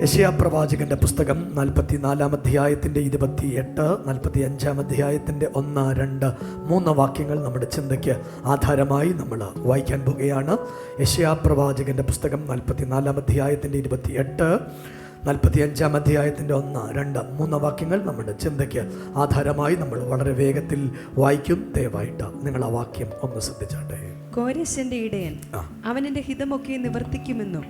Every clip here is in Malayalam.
യെശയ്യാ പ്രവാചകന്റെ പുസ്തകം 44-ാം അധ്യായത്തിൻ്റെ 28, 45-ാം അധ്യായത്തിൻ്റെ 1, 2, 3 വാക്യങ്ങൾ നമ്മുടെ ചിന്തയ്ക്ക് ആധാരമായി നമ്മൾ വായിക്കാൻ പോവുകയാണ്. യെശയ്യാ പ്രവാചകന്റെ പുസ്തകം 44-ാം അധ്യായത്തിൻ്റെ 28, 45-ാം അധ്യായത്തിൻ്റെ 1, 2, 3 വാക്യങ്ങൾ നമ്മുടെ ചിന്തയ്ക്ക് ആധാരമായി നമ്മൾ വളരെ വേഗത്തിൽ വായിക്കും. ദയവായിട്ട് നിങ്ങൾ ആ വാക്യം ഒന്ന് ശ്രദ്ധിച്ചാട്ടെ. കോരശന്റെ ഇടയൻ അവൻ എന്റെ ഹിതമൊക്കെ നിവർത്തിക്കുമെന്നും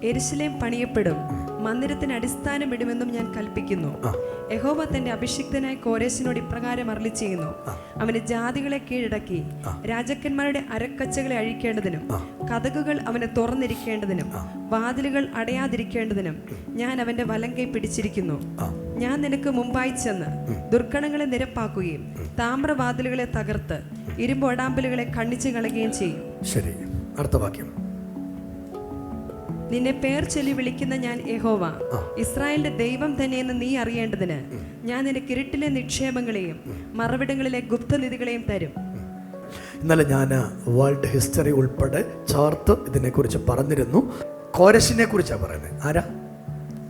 യെരൂശലേം പണിയപ്പെടും, മന്ദിരത്തിന് അടിസ്ഥാനമിടുമെന്നും ഞാൻ കൽപ്പിക്കുന്നു. യഹോവ തന്റെ അഭിഷിക്തനായ കോരശിനോട് ഇപ്രകാരം അരുളിച്ചെയ്യുന്നു: അവന് ജാതികളെ കീഴടക്കി രാജാക്കന്മാരുടെ അരക്കച്ചകളെ അഴിക്കേണ്ടതിനും കതകുകൾ അവന് തുറന്നിരിക്കേണ്ടതിനും വാതിലുകൾ അടയാതിരിക്കേണ്ടതിനും ഞാൻ അവന്റെ വലങ്കൈ പിടിച്ചിരിക്കുന്നു. ഞാൻ നിനക്ക് മുമ്പായി ചെന്ന് ദുർഘടങ്ങളെ നിരപ്പാക്കുകയും താമ്രവാതിലുകളെ തകർത്ത് ഇരുമ്പൊടാമ്പലുകളെ ഖണ്ഡിച്ചു കളയുകയും ചെയ്യും. ശരി, അടുത്ത വാക്യം. നിന്നെ പേർ ചൊല്ലി വിളിക്കുന്ന ഞാൻ യഹോവ, ഇസ്രായേലിന്റെ ദൈവം തന്നെയെന്ന് നീ അറിയേണ്ടതിന് ഞാൻ നിന്റെ കിരീട്ടിലെ നിക്ഷേപങ്ങളെയും മറവിടങ്ങളിലെ ഗുപ്തനിധികളെയും തരും. ഇന്നലെ ഞാൻ വേൾഡ് ഹിസ്റ്ററി ഉൾപ്പെടെ ചേർത്ത് ഇതിനെക്കുറിച്ച് പറഞ്ഞിരുന്നു. കോരശിനെ കുറിച്ചാണ് പറയുന്നത്. ആരാ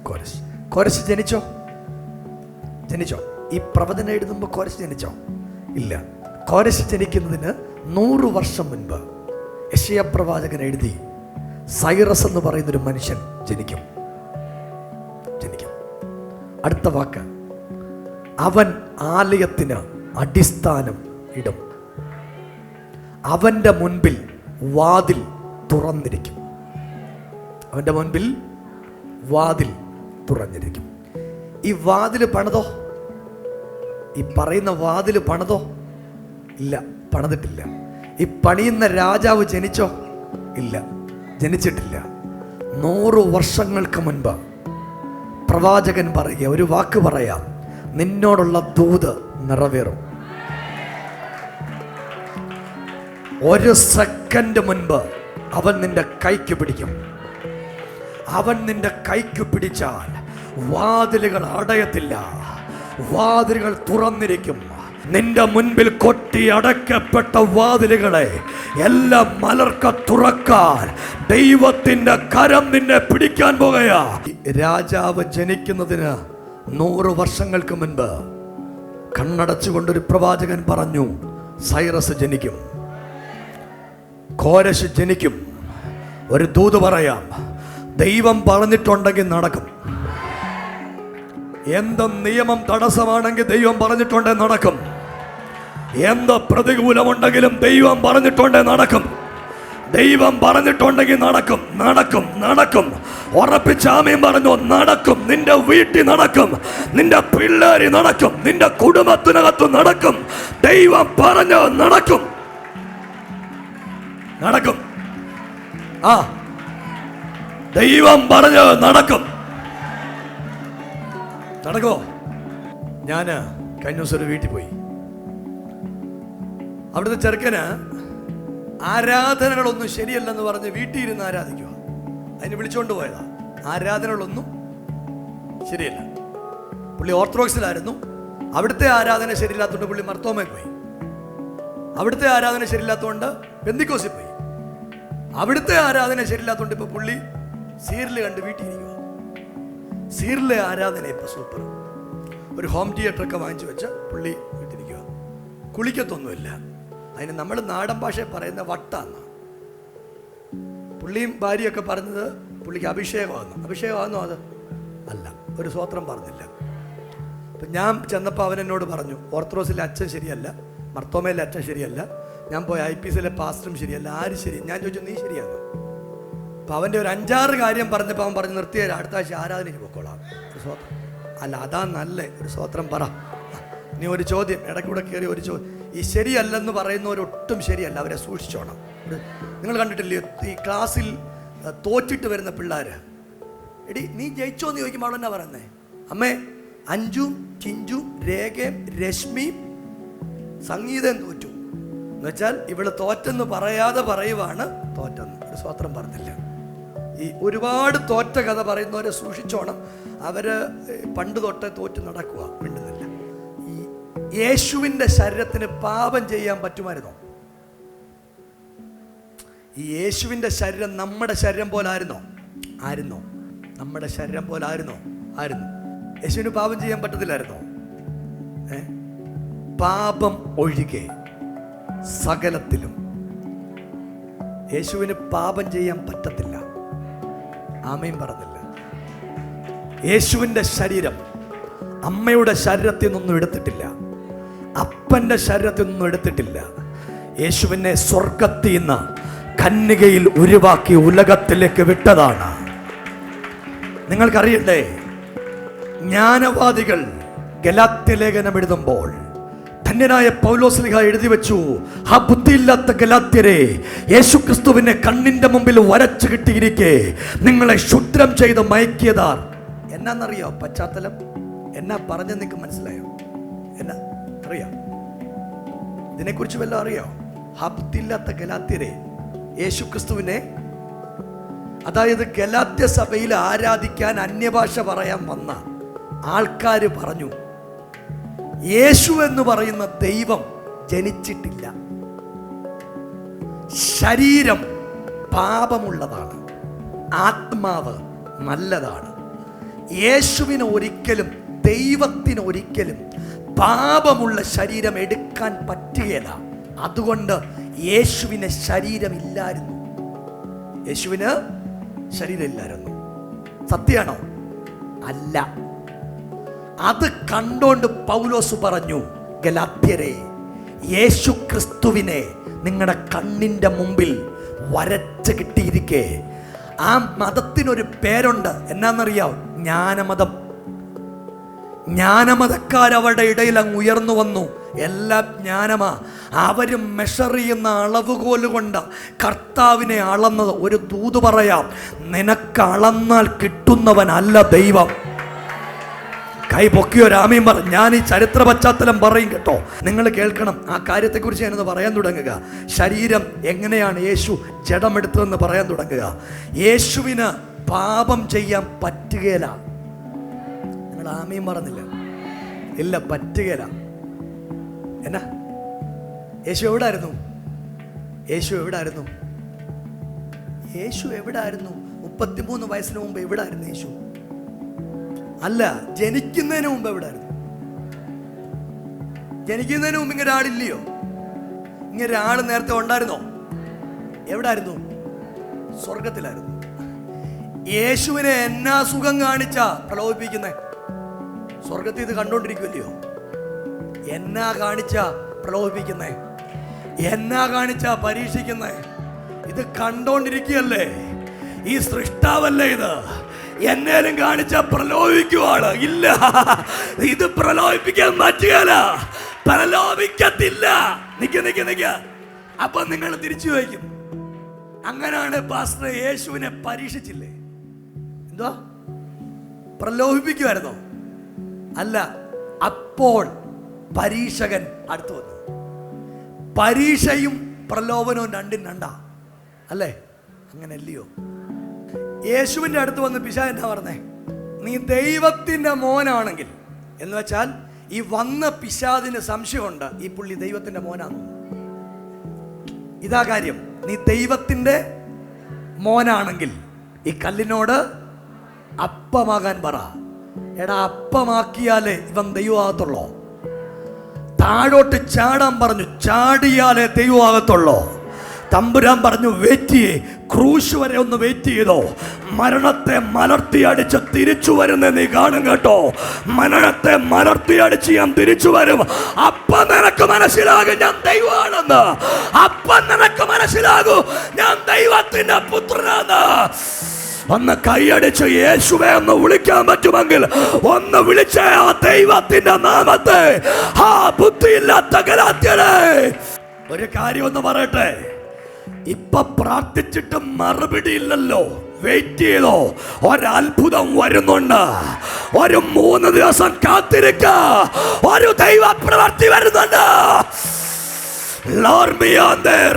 കോരശ്? കോരശ് ജനിച്ചോ? ഈ പ്രവചനം എഴുതുമ്പോൾ കോരശ് ജനിച്ചോ? ഇല്ല. കോരശ് ജനിക്കുന്നതിന് 100 വർഷം മുൻപ് യെശയ്യാ പ്രവാചകൻ എഴുതി സൈറസ് എന്ന് പറയുന്നൊരു മനുഷ്യൻ ജനിക്കും. അടുത്ത വാക്ക്, അവൻ ആലയത്തിന് അടിസ്ഥാനം ഇടും, അവന്റെ മുൻപിൽ വാതിൽ തുറന്നിരിക്കും. അവന്റെ മുൻപിൽ വാതിൽ തുറന്നിരിക്കും. ഈ വാതിൽ പണിതോ? ഈ പറയുന്ന വാതിൽ പണിതോ? ഇല്ല, പണിതിട്ടില്ല. ഈ പണിയുന്ന രാജാവ് ജനിച്ചോ? ഇല്ല, ജനിച്ചിട്ടില്ല. 100 വർഷങ്ങൾക്ക് മുൻപ് പ്രവാചകൻ പറയുക, ഒരു വാക്ക് പറയാം, നിന്നോടുള്ള ദൂത് നിറവേറും. 1 സെക്കൻഡ് മുൻപ് അവൻ നിന്റെ കൈക്ക് പിടിക്കും. അവൻ നിന്റെ കൈക്ക് പിടിച്ചാൽ വാതിലുകൾ അടയത്തില്ല, വാതിലുകൾ തുറന്നിരിക്കും. നിന്റെ മുൻപിൽ കൊട്ടി അടയ്ക്കപ്പെട്ട വാതിലുകളെ എല്ലാം മലർക്ക തുറക്കാൻ ദൈവത്തിന്റെ കരം നിന്നെ പിടിക്കാൻ പോകുകയാ. രാജാവ് ജനിക്കുന്നതിന് 100 വർഷങ്ങൾക്ക് മുൻപ് കണ്ണടച്ചുകൊണ്ടൊരു പ്രവാചകൻ പറഞ്ഞു, സൈറസ് ജനിക്കും, കോരശ് ജനിക്കും. ഒരു ദൂത് പറയാം, ദൈവം പറഞ്ഞിട്ടുണ്ടെങ്കിൽ നടക്കും. എന്ത് നിയമം തടസ്സമാണെങ്കിൽ ദൈവം പറഞ്ഞിട്ടുണ്ടെങ്കിൽ നടക്കും. എന്ത് പ്രതികൂലമുണ്ടെങ്കിലും ദൈവം പറഞ്ഞിട്ടുണ്ടെങ്കിൽ നടക്കും. ദൈവം പറഞ്ഞിട്ടുണ്ടെങ്കിൽ നടക്കും, നടക്കും, നടക്കും. ഉറപ്പിച്ച് ആമേൻ പറഞ്ഞു. നടക്കും. നിന്റെ വീട്ടിൽ നടക്കും, നിന്റെ പിള്ളേരി നടക്കും, നിന്റെ കുടുംബത്തിനകത്ത് നടക്കും. ദൈവം പറഞ്ഞ് നടക്കും, നടക്കും. ദൈവം പറഞ്ഞ് നടക്കും, നടക്കോ? ഞാൻ കഴിഞ്ഞ ദിവസം ഒരു വീട്ടിൽ പോയി. അവിടുത്തെ ചെറുക്കന് ആരാധനകളൊന്നും ശരിയല്ലെന്ന് പറഞ്ഞ് വീട്ടിൽ ഇരുന്ന് ആരാധിക്കുക. അതിന് വിളിച്ചുകൊണ്ട് പോയതാ. ആരാധനകളൊന്നും ശരിയല്ല. പുള്ളി ഓർത്തഡോക്സിലായിരുന്നു. അവിടുത്തെ ആരാധന ശരിയില്ലാത്തതുകൊണ്ട് പുള്ളി മർത്തോമയിൽ പോയി. അവിടുത്തെ ആരാധന ശരിയില്ലാത്തതുകൊണ്ട് പെന്തിക്കോസിൽ പോയി. അവിടുത്തെ ആരാധന ശരിയില്ലാത്തതുകൊണ്ട് ഇപ്പൊ പുള്ളി സീരിയൽ കണ്ട് വീട്ടിൽ ഇരിക്കുക. സീരിയലിലെ ആരാധന ഇപ്പൊ സൂപ്പർ. ഒരു ഹോം തിയേറ്ററൊക്കെ വാങ്ങിച്ചു വെച്ച് പുള്ളി വീട്ടിരിക്കുക. കുളിക്കത്തൊന്നുമില്ല. അതിന് നമ്മൾ നാടൻ ഭാഷയിൽ പറയുന്ന വട്ടാന്ന്. പുള്ളിയും ഭാര്യയൊക്കെ പറഞ്ഞത് പുള്ളിക്ക് അഭിഷേകമാകുന്നു. അത് അല്ല, ഒരു സ്വത്രം പറഞ്ഞില്ല. അപ്പം ഞാൻ ചെന്നപ്പോൾ അവനെന്നോട് പറഞ്ഞു, ഓർത്തഡോക്സിലെ അച്ഛൻ ശരിയല്ല, മർത്തോമയിലെ അച്ഛൻ ശരിയല്ല, ഞാൻ പോയ IPCയിലെ പാസ്റ്ററും ശരിയല്ല, ആരും ശരി. ഞാൻ ചോദിച്ചു, നീ ശരിയാണോ? അപ്പം അവൻ്റെ ഒരു 5-6 കാര്യം പറഞ്ഞപ്പോൾ അവൻ പറഞ്ഞു, നിർത്തിയ അടുത്ത ആഴ്ച ആരാധനയ്ക്ക് പോയിക്കോളാം. ഒരു സ്വത്രം അല്ല, അതാ നല്ല ഒരു സ്വത്രം പറ. നീ ഒരു ചോദ്യം ഇടയ്ക്കൂടെ കയറി ഒരു ചോദ്യം. ഈ ശരിയല്ലെന്ന് പറയുന്നവരൊട്ടും ശരിയല്ല, അവരെ സൂക്ഷിച്ചോണം. നിങ്ങൾ കണ്ടിട്ടില്ലേ ഈ ക്ലാസ്സിൽ തോറ്റിട്ട് വരുന്ന പിള്ളേർ? എടി നീ ജയിച്ചോന്ന് ചോദിക്കുമ്പോൾ അവൾ എന്നാ പറയുന്നേ? അമ്മേ, അഞ്ജും ചിഞ്ചും രേഖയും രശ്മിയും സംഗീതം തോറ്റു എന്ന് വെച്ചാൽ ഇവള് തോറ്റെന്ന് പറയാതെ പറയുവാണ് തോറ്റെന്ന്. ഒരു സ്വത്രം പറഞ്ഞില്ല. ഈ ഒരുപാട് തോറ്റ കഥ പറയുന്നവരെ സൂക്ഷിച്ചോണം. അവര് പണ്ട് തൊട്ടേ തോറ്റ് നടക്കുക, മിണ്ടുന്നില്ല. ഈ യേശുവിൻ്റെ ശരീരത്തിന് പാപം ചെയ്യാൻ പറ്റുമായിരുന്നോ? ഈ യേശുവിൻ്റെ ശരീരം നമ്മുടെ ശരീരം പോലെ ആയിരുന്നോ? നമ്മുടെ ശരീരം പോലെ ആയിരുന്നു. യേശുവിന് പാപം ചെയ്യാൻ പറ്റത്തില്ലായിരുന്നോ? പാപം ഒഴികെ സകലത്തിലും യേശുവിന് പാപം ചെയ്യാൻ പറ്റത്തില്ല. ആമേൻ പറഞ്ഞില്ല. യേശുവിൻ്റെ ശരീരം അമ്മയുടെ ശരീരത്തിൽ നിന്നൊന്നും എടുത്തിട്ടില്ല, അപ്പൻ്റെ ശരീരത്തിൽ നിന്നും എടുത്തിട്ടില്ല. യേശുവിനെ സ്വർഗത്തിൽ നിന്ന് കന്യകയിൽ ഉരുവാക്കി ഉലകത്തിലേക്ക് വിട്ടതാണ്. നിങ്ങൾക്കറിയണ്ടേ, ജ്ഞാനവാദികൾ ഗലാത്യ ലേഖനം എഴുതുമ്പോൾ ധന്യനായ പൗലോസ്ലീഹ എഴുതി വെച്ചു, ആ ബുദ്ധിയില്ലാത്ത ഗലാത്യരെ, യേശുക്രിസ്തുവിനെ കണ്ണിന്റെ മുമ്പിൽ വരച്ചു കിട്ടിയിരിക്കെ നിങ്ങളെ ക്ഷുദ്രം ചെയ്ത് മയക്കിയതാർ. എന്നാന്നറിയോ പശ്ചാത്തലം? എന്നാ പറഞ്ഞ് നിങ്ങൾക്ക് മനസ്സിലായോ? എന്നാ അറിയാം? ഇതിനെക്കുറിച്ച് വല്ലതും അറിയോ? ആ ബുദ്ധിയില്ലാത്ത ഗലാത്യരെ യേശുക്രിസ്തുവിനെ, അതായത് ഗലാത്യ സഭയിൽ ആരാധിക്കാൻ അന്യഭാഷ പറയാൻ വന്ന ആൾക്കാർ പറഞ്ഞു, യേശു എന്ന് പറയുന്ന ദൈവം ജനിച്ചിട്ടില്ല, ശരീരം പാപമുള്ളതാണ്, ആത്മാവ് നല്ലതാണ്. യേശുവിന് ഒരിക്കലും, ദൈവത്തിന് ഒരിക്കലും പാപമുള്ള ശരീരം എടുക്കാൻ പറ്റുകയില്ല. അതുകൊണ്ട് യേശുവിന് ശരീരമില്ലായിരുന്നു. യേശുവിന് ശരീരമില്ലായിരുന്നു. സത്യമാണോ? അല്ല. അത് കണ്ടോണ്ട് പൗലോസ് പറഞ്ഞു, ഗലാത്യരെ, യേശു ക്രിസ്തുവിനെ നിങ്ങളുടെ കണ്ണിൻ്റെ മുമ്പിൽ വരച്ച് കിട്ടിയിരിക്കെ, ആ മതത്തിനൊരു പേരുണ്ട്. എന്നാന്നറിയാം? ജ്ഞാനമതം. ജ്ഞാനമതക്കാരവരുടെ ഇടയിൽ അങ്ങ് ഉയർന്നു വന്നു. എല്ലാം ജ്ഞാനമാ. അവരും മെഷർ ചെയ്യുന്ന അളവുകോല് കൊണ്ട് കർത്താവിനെ അളന്നത്. ഒരു ദൂത് പറയാം, നിനക്ക് അളന്നാൽ കിട്ടുന്നവനല്ല ദൈവം. കൈ പൊക്കിയോ രാമയും പറ. ഞാൻ ഈ ചരിത്ര പശ്ചാത്തലം പറയും കേട്ടോ, നിങ്ങൾ കേൾക്കണം. ആ കാര്യത്തെക്കുറിച്ച് ഞാനൊന്ന് പറയാൻ തുടങ്ങുക. ശരീരം എങ്ങനെയാണ് യേശു ജഡമെടുത്തതെന്ന് പറയാൻ തുടങ്ങുക. യേശുവിന് പാപം ചെയ്യാൻ പറ്റുകയില്ല. നിങ്ങൾ ആമയും പറഞ്ഞില്ല? ഇല്ല, പറ്റുകയില്ല. എന്നാ? യേശു എവിടായിരുന്നു? യേശു എവിടായിരുന്നു? യേശു എവിടായിരുന്നു? 33 വയസ്സിന് മുമ്പ് എവിടായിരുന്നു യേശു? അല്ല, ജനിക്കുന്നതിന് മുമ്പ് എവിടായിരുന്നു? ജനിക്കുന്നതിന് മുമ്പ് ഇങ്ങനെ ഒരാളില്ലയോ? ഇങ്ങനെ ഒരാൾ നേരത്തെ ഉണ്ടായിരുന്നോ? എവിടായിരുന്നു? സ്വർഗത്തിലായിരുന്നു. യേശുവിനെ എന്നാ സുഖം കാണിച്ച പ്രലോഭിപ്പിക്കുന്നേ? സ്വർഗത്തിൽ ഇത് കണ്ടോണ്ടിരിക്കുമല്ലയോ? എന്നാ കാണിച്ച പ്രലോഭിപ്പിക്കുന്നേ? എന്നാ കാണിച്ച പരീക്ഷിക്കുന്നേ? ഇത് കണ്ടോണ്ടിരിക്കുകയല്ലേ? ഈ സൃഷ്ടാവല്ലേ ഇത്? എന്നേലും കാണിച്ച പ്രലോഭിക്കുവാണ്? ഇല്ല, ഇത് പ്രലോഭിപ്പിക്കാൻ പറ്റുകയില്ല, പ്രലോഭിക്കത്തില്ല. നിക്ക. അപ്പൊ നിങ്ങൾ തിരിച്ചു ചോദിക്കും, അങ്ങനെയാണ് പാസ്റ്റർ യേശുവിനെ പരീക്ഷിച്ചില്ലേ? എന്തോ പ്രലോഭിപ്പിക്കുമായിരുന്നോ? അല്ല, അപ്പോൾ പരീക്ഷകൻ അടുത്തു വന്നു. പരീക്ഷയും പ്രലോഭനവും രണ്ടും രണ്ടാ അല്ലേ? അങ്ങനല്ലയോ? യേശുവിൻ്റെ അടുത്ത് വന്ന് പിശാച് എന്നാ പറഞ്ഞേ? നീ ദൈവത്തിൻ്റെ മോനാണെങ്കിൽ, എന്ന് വെച്ചാൽ ഈ വന്ന പിശാചിന് സംശയമുണ്ട്, ഈ പുള്ളി ദൈവത്തിൻ്റെ മോനാണ്. ഇതാ കാര്യം. നീ ദൈവത്തിൻ്റെ മോനാണെങ്കിൽ ഈ കല്ലിനോട് അപ്പമാകാൻ പറ. എടാ, അപ്പമാക്കിയാലേ ഇവൻ ദൈവമാകത്തുള്ളോ? താഴോട്ട് ചാടാൻ പറഞ്ഞു, ചാടിയാലേ ദൈവമാകത്തുള്ളോ? തമ്പുരാൻ പറഞ്ഞു, വെയിറ്റ് ചെയ്യേ, ക്രൂശ് വരെ ഒന്ന് വെയിറ്റ് ചെയ്തോ. മരണത്തെ മലർത്തി അടിച്ച് തിരിച്ചു വരുന്ന നീ കാണും കേട്ടോ. മരണത്തെ മലർത്തി അടിച്ച് ഞാൻ തിരിച്ചു വരും. അപ്പം നിനക്ക് മനസ്സിലാകും ഞാൻ ദൈവമാണെന്ന്. അപ്പം നിനക്ക് മനസ്സിലാകൂ ഞാൻ ദൈവത്തിന്റെ പുത്രനാണ്. ഒന്ന് കൈയടിച്ച് യേശുവെ ഒന്ന് വിളിക്കാൻ പറ്റുമെങ്കിൽ ഒന്ന് വിളിച്ച ആ ദൈവത്തിന്റെ നാമത്തെ. ആ ബുദ്ധിയില്ലാത്ത ഗലാത്യരെ, ഒരു കാര്യം ഒന്ന് പറയട്ടെ. ഇപ്പൊ പ്രാർത്ഥിച്ചിട്ട് മറുപടി ഇല്ലല്ലോ, വെയിറ്റ് ചെയ്തോ. ഒരത്ഭുതം വരുന്നുണ്ട്. ഒരു 3 ദിവസം കാത്തിരിക്ക, ഒരു ദൈവ പ്രവൃത്തി വരുന്നുണ്ട്.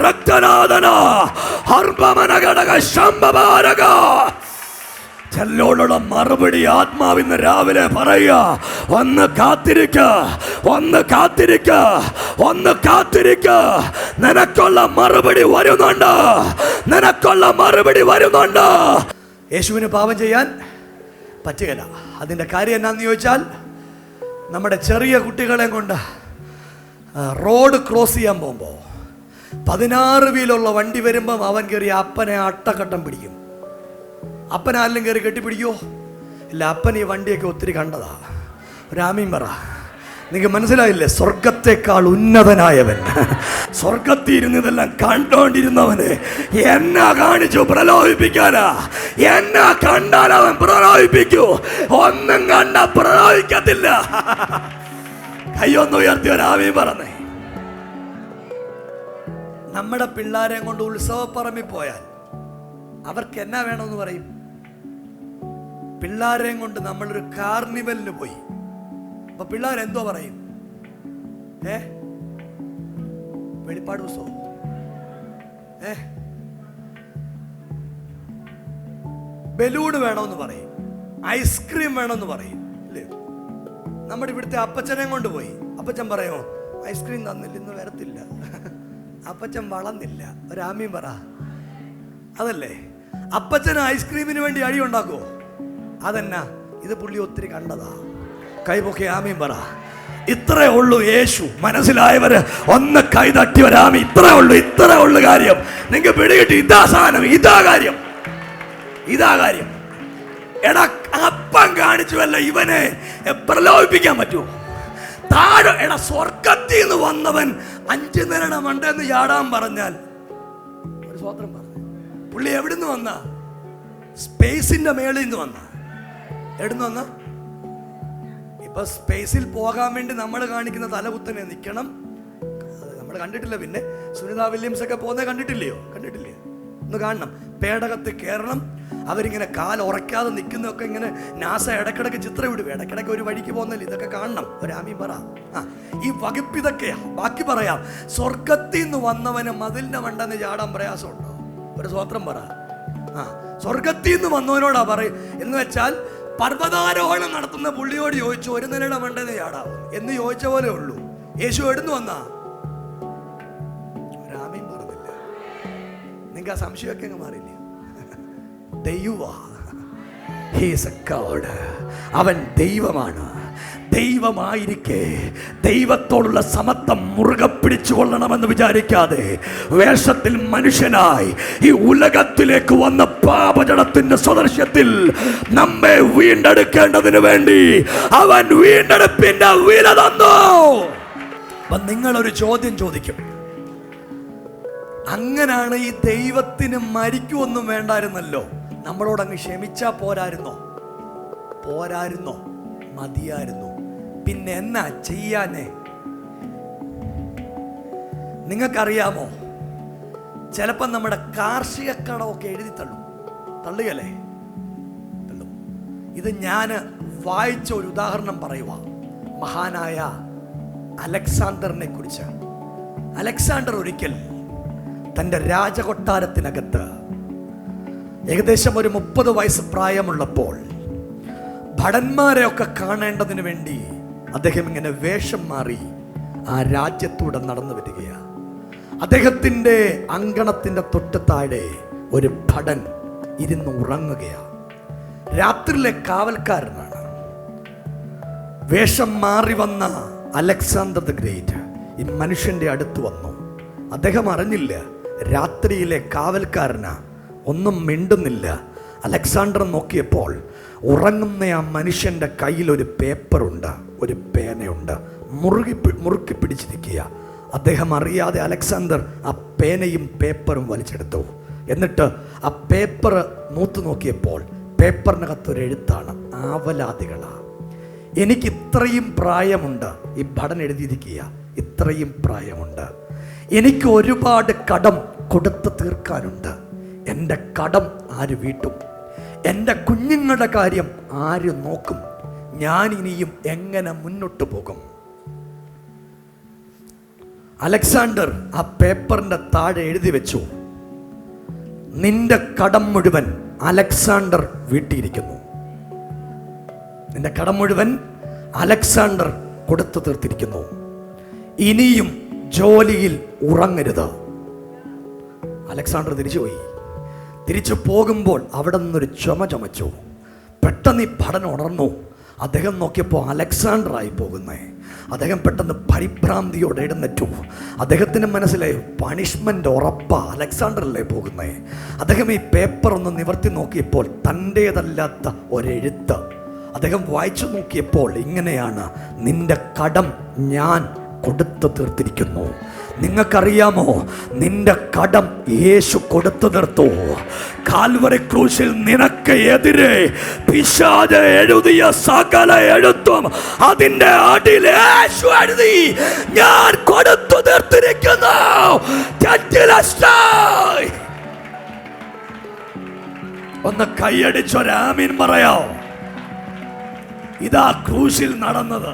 രക്തനാഥന ഹർഭമനഘടക ശംഭഭാരക ചെല്ലോടുള്ള മറുപടി ആത്മാവിന്ന് രാവിലെ പറയുക. ഒന്ന് കാത്തിരിക്ക, ഒന്ന് കാത്തിരിക്ക, ഒന്ന് കാത്തിരിക്ക. നിനക്കുള്ള മറുപടി വരുന്നുണ്ട്, നിനക്കുള്ള മറുപടി വരുന്നുണ്ട്. യേശുവിന് പാപം ചെയ്യാൻ പറ്റുകയില്ല. അതിൻ്റെ കാര്യം എന്നാന്ന് ചോദിച്ചാൽ, നമ്മുടെ ചെറിയ കുട്ടികളെ കൊണ്ട് റോഡ് ക്രോസ് ചെയ്യാൻ പോകുമ്പോൾ 16 വീലുള്ള വണ്ടി വരുമ്പം അവൻ കയറി അപ്പനെ അട്ടക്കട്ടം പിടിക്കും. അപ്പൻ ആരെങ്കിലും കയറി കെട്ടിപ്പിടിക്കുമോ? ഇല്ല. അപ്പൻ ഈ വണ്ടിയൊക്കെ ഒത്തിരി കണ്ടതാ. ഒരാമീൻ പറ. നിങ്ങൾക്ക് മനസ്സിലായില്ലേ? സ്വർഗത്തെക്കാൾ ഉന്നതനായവൻ, സ്വർഗത്തിൽ ഇരുന്നതെല്ലാം കണ്ടോണ്ടിരുന്നവന് എന്നാ കാണിച്ചു പ്രലോഭിപ്പിക്കാനാ? എന്നാ കണ്ടാൽ അവൻ പ്രലോഭിപ്പിക്കൂ? ഒന്നും കണ്ട പ്രലോഭിക്കത്തില്ല. കയ്യൊന്ന് ഉയർത്തി ഒരാമീൻ പറഞ്ഞേ. നമ്മുടെ പിള്ളേരെ കൊണ്ട് ഉത്സവപ്പറമ്പിൽ പോയാൽ അവർക്ക് എന്നാ വേണമെന്ന് പറയും? പിള്ളേരെയും കൊണ്ട് നമ്മളൊരു കാർണിവലിന് പോയി, അപ്പൊ പിള്ളേരെന്തോ പറയും? വെളിപ്പാട് ഉത്സവം, ബലൂണ് വേണമെന്ന് പറയും, ഐസ്ക്രീം വേണമെന്ന് പറയും, അല്ലേ? നമ്മുടെ ഇവിടുത്തെ അപ്പച്ചനെ കൊണ്ട് പോയി, അപ്പച്ചൻ പറയോ ഐസ്ക്രീം തന്നില്ല, ഇന്ന് വരത്തില്ല, അപ്പച്ചൻ വളർന്നില്ല. ഒരാമീൻ പറ. അതല്ലേ? അപ്പച്ചന് ഐസ്ക്രീമിന് വേണ്ടി അടി ഉണ്ടാക്കുമോ? അതെന്നാ? ഇത് പുള്ളി ഒത്തിരി കണ്ടതാ. കൈപൊക്കെ ആമീൻ പറ. ഇത്രേ ഉള്ളൂ യേശു. മനസ്സിലായവര് ഒന്ന് കൈതട്ടി വരാമി. ഇത്രേ ഉള്ളൂ കാര്യം. നിങ്ങൾക്ക് പിടികിട്ടി? ഇതാ സാധനം, ഇതാ കാര്യം, ഇതാ കാര്യം. എടാ, അപ്പം കാണിച്ചുവല്ല ഇവനെ പ്രലോഭിപ്പിക്കാൻ പറ്റുമോ? താഴെ എടാ, സ്വർഗത്തിൽ നിന്ന് വന്നവൻ 5 നിലയുടെ മണ്ടെന്ന് ചാടാൻ പറഞ്ഞാൽ ഒരു സ്വത്രം പറഞ്ഞു. പുള്ളി എവിടുന്ന് വന്ന? സ്പേസിന്റെ മേളിൽ നിന്ന് വന്ന. എവിടുന്ന് വന്ന? ഇപ്പൊ സ്പേസിൽ പോകാൻ വേണ്ടി നമ്മൾ കാണിക്കുന്ന തലകുത്തനെ നിൽക്കണം. അത് നമ്മൾ കണ്ടിട്ടില്ല. പിന്നെ സുനിത വില്യംസ് ഒക്കെ പോകുന്നത് കണ്ടിട്ടില്ലയോ? കണ്ടിട്ടില്ലേ? ഒന്ന് കാണണം. പേടകത്തിൽ കയറണം. അവരിങ്ങനെ കാൽ ഉറക്കാതെ നിൽക്കുന്നതൊക്കെ ഇങ്ങനെ നാസ ഇടക്കിടക്ക് ചിത്രം വിടും. ഇടക്കിടക്ക് ഒരു വഴിക്ക് പോകുന്നില്ല. ഇതൊക്കെ കാണണം. ഒരാമീൻ പറ. ഈ വകുപ്പ് ഇതൊക്കെയാ. ബാക്കി പറയാം. സ്വർഗത്തിൽ നിന്ന് വന്നവന് മതിലിന്റെ മണ്ടെന്ന് ചാടാൻ പ്രയാസമുണ്ടോ? ഒരു സ്വത്രം പറ. സ്വർഗത്തിൽ നിന്ന് വന്നവനോടാ പറയും. എന്ന് വെച്ചാൽ പർവ്വതാരോഹണം നടത്തുന്ന പുള്ളിയോട് ചോദിച്ചു, 1 നിലയുടെ മണ്ടെന്ന് ചാടാവും എന്ന് ചോദിച്ച പോലെ ഉള്ളൂ. യേശു എവിടുന്ന് വന്നാ? ഒരാമീൻ പറഞ്ഞില്ല. നിങ്ങൾക്ക് ആ സംശയമൊക്കെ അങ്ങ് മാറിയില്ലേ? ദൈവമാ. He is a God. അവൻ ദൈവമാണ്. ദൈവമായിരിക്കെ ദൈവത്തോടുള്ള സമത്വം മുറുകെ പിടിച്ചുകൊള്ളണമെന്ന് വിചാരിക്കാതെ വേഷത്തിൽ മനുഷ്യനായി ഈ ഉലകത്തിലേക്ക് വന്ന പാപജടത്തിന്റെ സദൃശ്യത്തിൽ നമ്മെ വീണ്ടെടുക്കേണ്ടതിന് വേണ്ടി അവൻ വീണ്ടെടുപ്പിന്റെ വില തന്നു. അപ്പൊ നിങ്ങളൊരു ചോദ്യം ചോദിക്കും, അങ്ങനാണ് ഈ ദൈവത്തിന് മരിക്കുമൊന്നും വേണ്ടായിരുന്നല്ലോ, നമ്മളോടങ്ങ് ക്ഷമിച്ചാ പോരായിരുന്നോ? മതിയായിരുന്നു. പിന്നെ എന്നാ ചെയ്യാനേ? നിങ്ങൾക്കറിയാമോ, ചിലപ്പോൾ നമ്മുടെ കാർഷിക കടമൊക്കെ എഴുതി തള്ളുകയല്ലേ? ഇത് ഞാൻ വായിച്ച ഒരു ഉദാഹരണം പറയുക. മഹാനായ അലക്സാണ്ടറിനെ കുറിച്ച്. അലക്സാണ്ടർ ഒരിക്കൽ തൻ്റെ രാജകൊട്ടാരത്തിനകത്ത് ഏകദേശം ഒരു 30 വയസ്സ് പ്രായമുള്ളപ്പോൾ ഭടന്മാരെയൊക്കെ കാണേണ്ടതിന് വേണ്ടി അദ്ദേഹം ഇങ്ങനെ വേഷം മാറി ആ രാജ്യത്തൂടെ നടന്നു വരികയാണ്. അദ്ദേഹത്തിൻ്റെ അങ്കണത്തിൻ്റെ തൊട്ട് താഴെ ഒരു ഭടൻ ഇരുന്ന് ഉറങ്ങുകയാണ്. രാത്രിയിലെ കാവൽക്കാരനാണ്. വേഷം മാറി വന്ന അലക്സാണ്ടർ ദ ഗ്രേറ്റ് ഈ മനുഷ്യന്റെ അടുത്ത് വന്നു. അദ്ദേഹം അറിഞ്ഞില്ല രാത്രിയിലെ കാവൽക്കാരനാ. ഒന്നും മിണ്ടുന്നില്ല. അലക്സാണ്ടർ നോക്കിയപ്പോൾ ഉറങ്ങുന്ന ആ മനുഷ്യന്റെ കയ്യിൽ ഒരു പേപ്പറുണ്ട്, ഒരു പേനയുണ്ട്, മുറുക്കി പിടിച്ചിരിക്കുക. അദ്ദേഹം അറിയാതെ അലക്സാണ്ടർ ആ പേനയും പേപ്പറും വലിച്ചെടുത്തു. എന്നിട്ട് ആ പേപ്പർ നൂത്ത് നോക്കിയപ്പോൾ പേപ്പറിനകത്തൊരു എഴുത്താണ്, ആവലാതികളാ. എനിക്ക് ഇത്രയും പ്രായമുണ്ട്. ഈ ഭടൻ എഴുതിയിരിക്കുക, ഇത്രയും പ്രായമുണ്ട്. എനിക്ക് ഒരുപാട് കടം കൊടുത്തു തീർക്കാനുണ്ട്. എൻ്റെ കടം ആര് വീട്ടും? എൻ്റെ കുഞ്ഞുങ്ങളുടെ കാര്യം ആര് നോക്കും? ഞാൻ ഇനിയും എങ്ങനെ മുന്നോട്ട് പോകും? അലക്സാണ്ടർ ആ പേപ്പറിന്റെ താഴെ എഴുതി വെച്ചു, നിന്റെ കടം മുഴുവൻ അലക്സാണ്ടർ വീട്ടിയിരിക്കുന്നു. നിന്റെ കടം മുഴുവൻ അലക്സാണ്ടർ കൊടുത്തു തീർത്തിരിക്കുന്നു. ഇനിയും ജോലിയിൽ ഉറങ്ങരുത്. അലക്സാണ്ടർ തിരിച്ചുപോയി. തിരിച്ചു പോകുമ്പോൾ അവിടെ നിന്നൊരു ചുമച്ചു. പെട്ടെന്ന് ഈ ഭടൻ ഉണർന്നു. അദ്ദേഹം നോക്കിയപ്പോൾ അലക്സാണ്ടർ ആയി പോകുന്നേ. അദ്ദേഹം പെട്ടെന്ന് പരിഭ്രാന്തിയോടെ എഴുന്നേറ്റു. അദ്ദേഹത്തിന് മനസ്സിലായി പണിഷ്മെൻ്റ് ഉറപ്പാ, അലക്സാണ്ടറല്ലേ പോകുന്നേ. അദ്ദേഹം ഈ പേപ്പർ ഒന്ന് നിവർത്തി നോക്കിയപ്പോൾ തൻ്റേതല്ലാത്ത ഒരെഴുത്ത് അദ്ദേഹം വായിച്ചു നോക്കിയപ്പോൾ ഇങ്ങനെയാണ്: നിന്റെ കടം ഞാൻ കൊടുത്തു തീർത്തിരിക്കുന്നു. നിങ്ങൾക്കറിയാമോ, നിന്റെ കടം യേശു കൊടുത്തു തീർത്തു. കാൽവറി ക്രൂശിൽ നിനക്ക് എതിരെ പിശാച് എഴുതിയ സകല എഴുത്തും അതിന്റെ അടിയിൽ യേശു എഴുതി, ഞാൻ കൊടുത്തു തീർത്തിരിക്കുന്നു. ഒന്ന് കൈയടിച്ചൊരാമീൻ പറയാം. ഇതാ ക്രൂശിൽ നടന്നത്,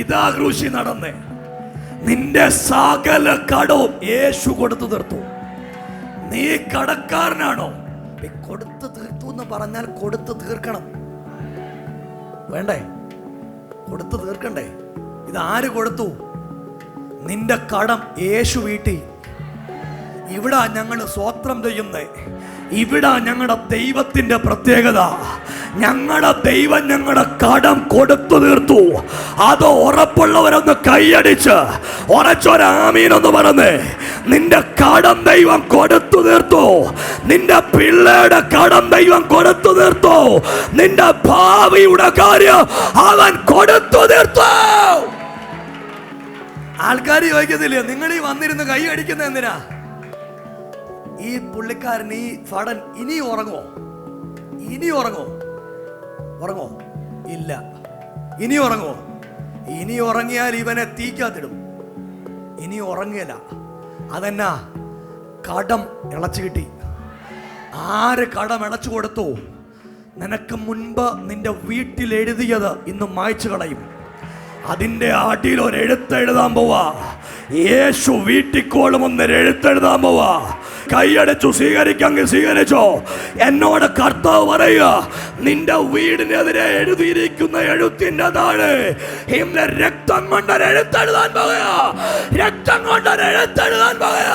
ഇതാ ക്രൂശിൽ നടന്നേ. നിന്റെ സകല കടവും യേശു കൊടുത്തു തീർത്തു. നീ കടക്കാരനാണോ? കൊടുത്തു തീർത്തു എന്ന് പറഞ്ഞാൽ കൊടുത്തു തീർക്കണം, വേണ്ടേ? കൊടുത്തു തീർക്കണ്ടേ? ഇതാര് കൊടുത്തു? നിന്റെ കടം യേശു വീട്ടി. ഇവിടെ ഞങ്ങൾ സ്വോത്രം ചെയ്യുന്നേ. ഇവിടെ ഞങ്ങളുടെ ദൈവത്തിന്റെ പ്രത്യേകത, ഞങ്ങളുടെ ദൈവം ഞങ്ങളുടെ കടം കൊടുത്തു തീർത്തു. അത് ഉറപ്പുള്ളവരൊന്ന് കൈയടിച്ച് ഉറച്ചൊരാമീനൊന്ന് പറഞ്ഞേ. നിന്റെ കടം ദൈവം കൊടുത്തു തീർത്തു. നിന്റെ പിള്ളേരുടെ കടം ദൈവം കൊടുത്തു തീർത്തു. നിന്റെ ഭാവിയുടെ കാര്യം അവൻ കൊടുത്തു തീർത്തു. ആൾക്കാർ ചോദിക്കത്തില്ലേ, നിങ്ങൾ ഈ വന്നിരുന്ന് കൈ അടിക്കുന്ന എന്തിനാ? ഈ പുള്ളിക്കാരൻ, ഈ ഫടൻ ഇനി ഉറങ്ങോ? ഇനി ഉറങ്ങോ? ഉറങ്ങോ? ഇല്ല. ഇനി ഉറങ്ങോ? ഇനി ഉറങ്ങിയാൽ ഇവനെ തീക്കാത്തിടും. ഇനി ഉറങ്ങിയല്ല. അതെന്നാ? കടം ഇളച്ചു കിട്ടി. ആര് കടം ഇളച്ചു കൊടുത്തു? നിനക്ക് മുൻപ് നിന്റെ വീട്ടിൽ എഴുതിയത് ഇന്ന് മായ്ച്ചു കളയും. അതിൻ്റെ അടിയിൽ ഒരു എഴുത്തെഴുതാൻ പോവാ. യേശു വീട്ടിക്കോളും ഒന്നൊരു എഴുത്തെഴുതാൻ പോവാ. കൈയടച്ചു സ്വീകരിക്കെങ്കിൽ സ്വീകരിച്ചോ. എന്നോട് കർത്താവ് പറയുക, നിന്റെ വീടിനെതിരെ എഴുതിയിരിക്കുന്ന എഴുത്തിന്റെ താഴെ രക്തം കൊണ്ട് എഴുത്തെഴുതാൻ പോകുക. രക്തം കൊണ്ട് എഴുത്തെഴുതാൻ പോകുക.